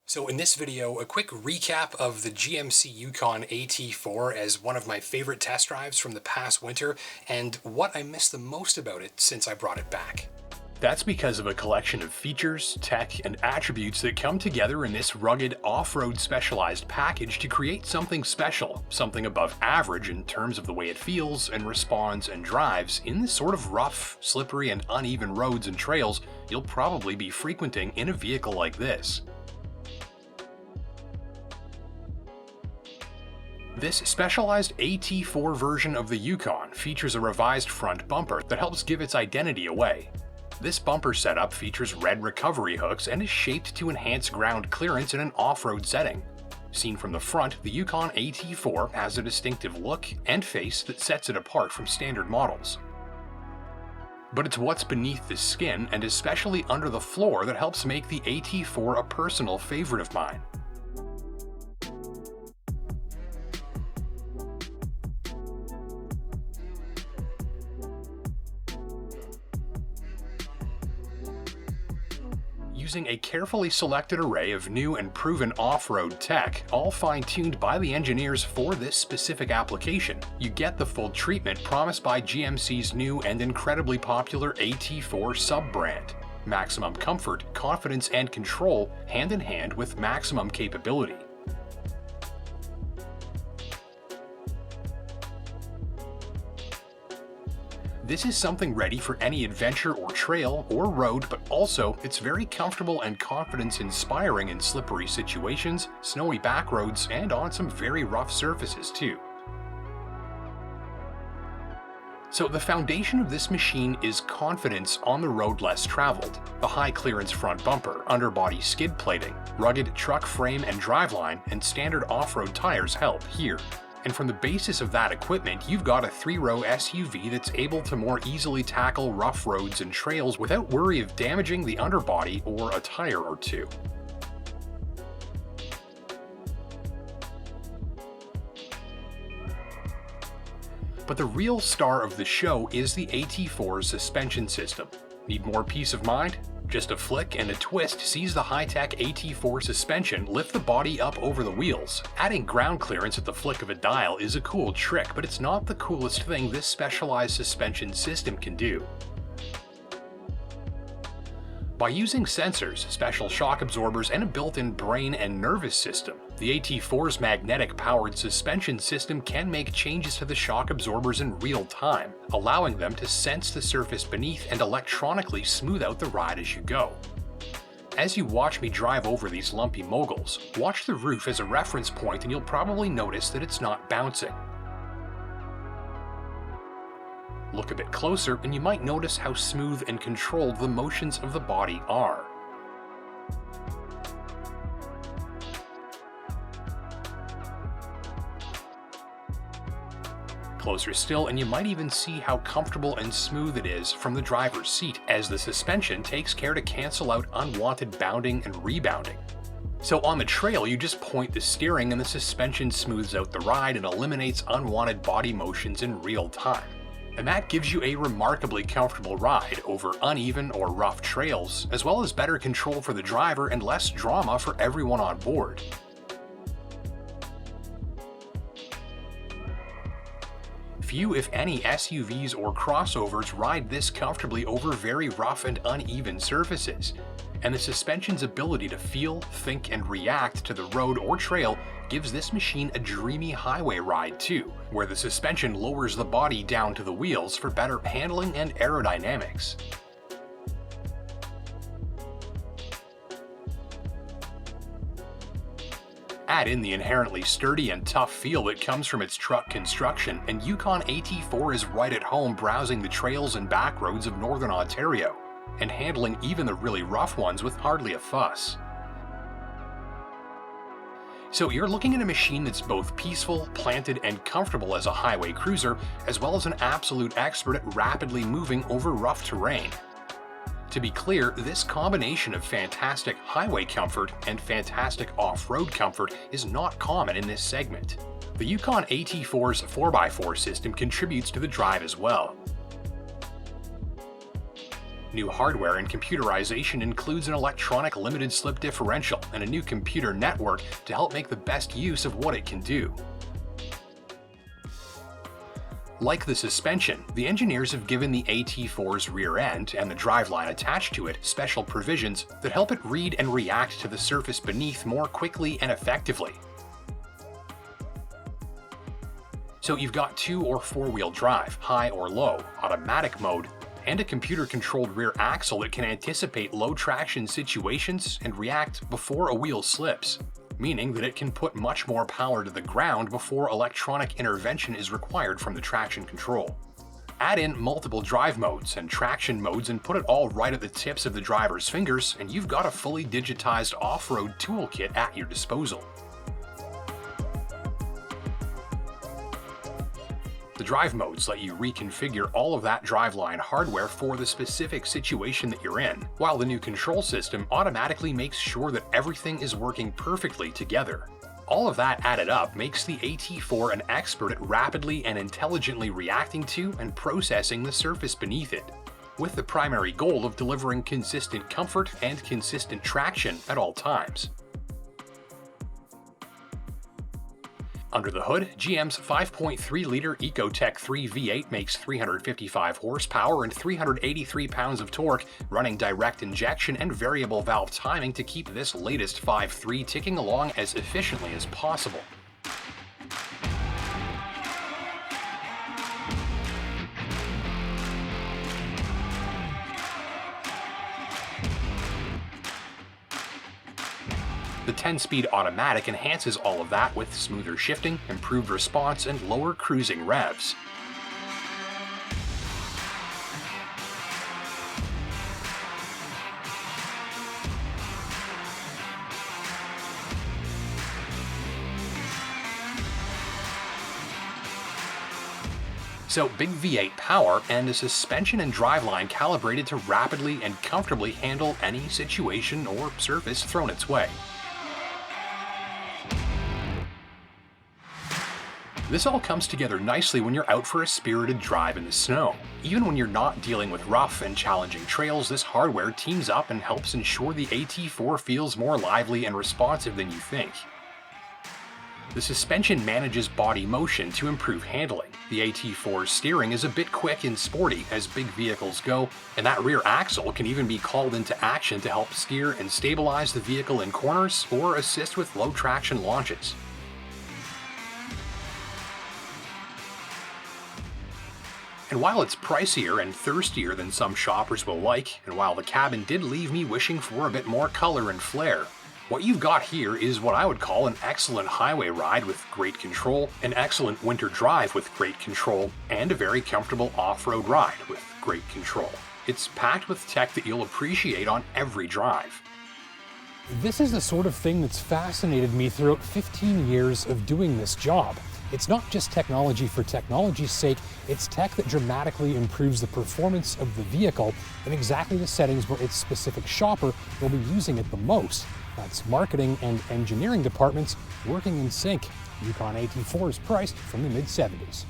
So in this video, a quick recap of the GMC Yukon AT4 as one of my favorite test drives from the past winter, and what I missed the most about it since I brought it back. That's because of a collection of features, tech, and attributes that come together in this rugged, off-road specialized package to create something special, something above average in terms of the way it feels and responds and drives in the sort of rough, slippery, and uneven roads and trails you'll probably be frequenting in a vehicle like this. This specialized AT4 version of the Yukon features a revised front bumper that helps give its identity away. This bumper setup features red recovery hooks and is shaped to enhance ground clearance in an off-road setting. Seen from the front, the Yukon AT4 has a distinctive look and face that sets it apart from standard models. But it's what's beneath the skin and especially under the floor that helps make the AT4 a personal favorite of mine. Using a carefully selected array of new and proven off-road tech, all fine-tuned by the engineers for this specific application, you get the full treatment promised by GMC's new and incredibly popular AT4 sub-brand. Maximum comfort, confidence, and control hand in hand with maximum capability. This is something ready for any adventure or trail or road, but also it's very comfortable and confidence-inspiring in slippery situations, snowy back roads, and on some very rough surfaces too. So the foundation of this machine is confidence on the road less traveled. The high clearance front bumper, underbody skid plating, rugged truck frame and driveline, and standard off-road tires help here. And from the basis of that equipment, you've got a 3-row SUV that's able to more easily tackle rough roads and trails without worry of damaging the underbody or a tire or two. But the real star of the show is the AT4's suspension system. Need more peace of mind? Just a flick and a twist sees the high-tech AT4 suspension lift the body up over the wheels. Adding ground clearance at the flick of a dial is a cool trick, but it's not the coolest thing this specialized suspension system can do. By using sensors, special shock absorbers, and a built-in brain and nervous system, the AT4's magnetic-powered suspension system can make changes to the shock absorbers in real time, allowing them to sense the surface beneath and electronically smooth out the ride as you go. As you watch me drive over these lumpy moguls, watch the roof as a reference point and you'll probably notice that it's not bouncing. Look a bit closer and you might notice how smooth and controlled the motions of the body are. Closer still and you might even see how comfortable and smooth it is from the driver's seat, as the suspension takes care to cancel out unwanted bounding and rebounding. So on the trail, you just point the steering and the suspension smooths out the ride and eliminates unwanted body motions in real time. And that gives you a remarkably comfortable ride over uneven or rough trails, as well as better control for the driver and less drama for everyone on board. Few, if any, SUVs or crossovers ride this comfortably over very rough and uneven surfaces, and the suspension's ability to feel, think, and react to the road or trail gives this machine a dreamy highway ride too, where the suspension lowers the body down to the wheels for better handling and aerodynamics. Add in the inherently sturdy and tough feel that comes from its truck construction, and Yukon AT4 is right at home browsing the trails and back roads of Northern Ontario, and handling even the really rough ones with hardly a fuss. So you're looking at a machine that's both peaceful, planted, and comfortable as a highway cruiser, as well as an absolute expert at rapidly moving over rough terrain. To be clear, this combination of fantastic highway comfort and fantastic off-road comfort is not common in this segment. The Yukon AT4's 4x4 system contributes to the drive as well. New hardware and computerization includes an electronic limited slip differential and a new computer network to help make the best use of what it can do. Like the suspension, the engineers have given the AT4's rear end and the driveline attached to it special provisions that help it read and react to the surface beneath more quickly and effectively. So you've got 2- or 4-wheel drive, high or low, automatic mode, and a computer-controlled rear axle that can anticipate low traction situations and react before a wheel slips, meaning that it can put much more power to the ground before electronic intervention is required from the traction control. Add in multiple drive modes and traction modes and put it all right at the tips of the driver's fingers, and you've got a fully digitized off-road toolkit at your disposal. The drive modes let you reconfigure all of that driveline hardware for the specific situation that you're in, while the new control system automatically makes sure that everything is working perfectly together. All of that added up makes the AT4 an expert at rapidly and intelligently reacting to and processing the surface beneath it, with the primary goal of delivering consistent comfort and consistent traction at all times. Under the hood, GM's 5.3-liter Ecotec 3 V8 makes 355 horsepower and 383 pounds of torque, running direct injection and variable valve timing to keep this latest 5.3 ticking along as efficiently as possible. The 10-speed automatic enhances all of that with smoother shifting, improved response, and lower cruising revs. So big V8 power and a suspension and driveline calibrated to rapidly and comfortably handle any situation or surface thrown its way. This all comes together nicely when you're out for a spirited drive in the snow. Even when you're not dealing with rough and challenging trails, this hardware teams up and helps ensure the AT4 feels more lively and responsive than you think. The suspension manages body motion to improve handling. The AT4's steering is a bit quick and sporty as big vehicles go, and that rear axle can even be called into action to help steer and stabilize the vehicle in corners or assist with low traction launches. And while it's pricier and thirstier than some shoppers will like, and while the cabin did leave me wishing for a bit more color and flair, what you've got here is what I would call an excellent highway ride with great control, an excellent winter drive with great control, and a very comfortable off-road ride with great control. It's packed with tech that you'll appreciate on every drive. This is the sort of thing that's fascinated me throughout 15 years of doing this job. It's not just technology for technology's sake, it's tech that dramatically improves the performance of the vehicle in exactly the settings where its specific shopper will be using it the most. That's marketing and engineering departments working in sync. Yukon AT4 is priced from the mid-70s.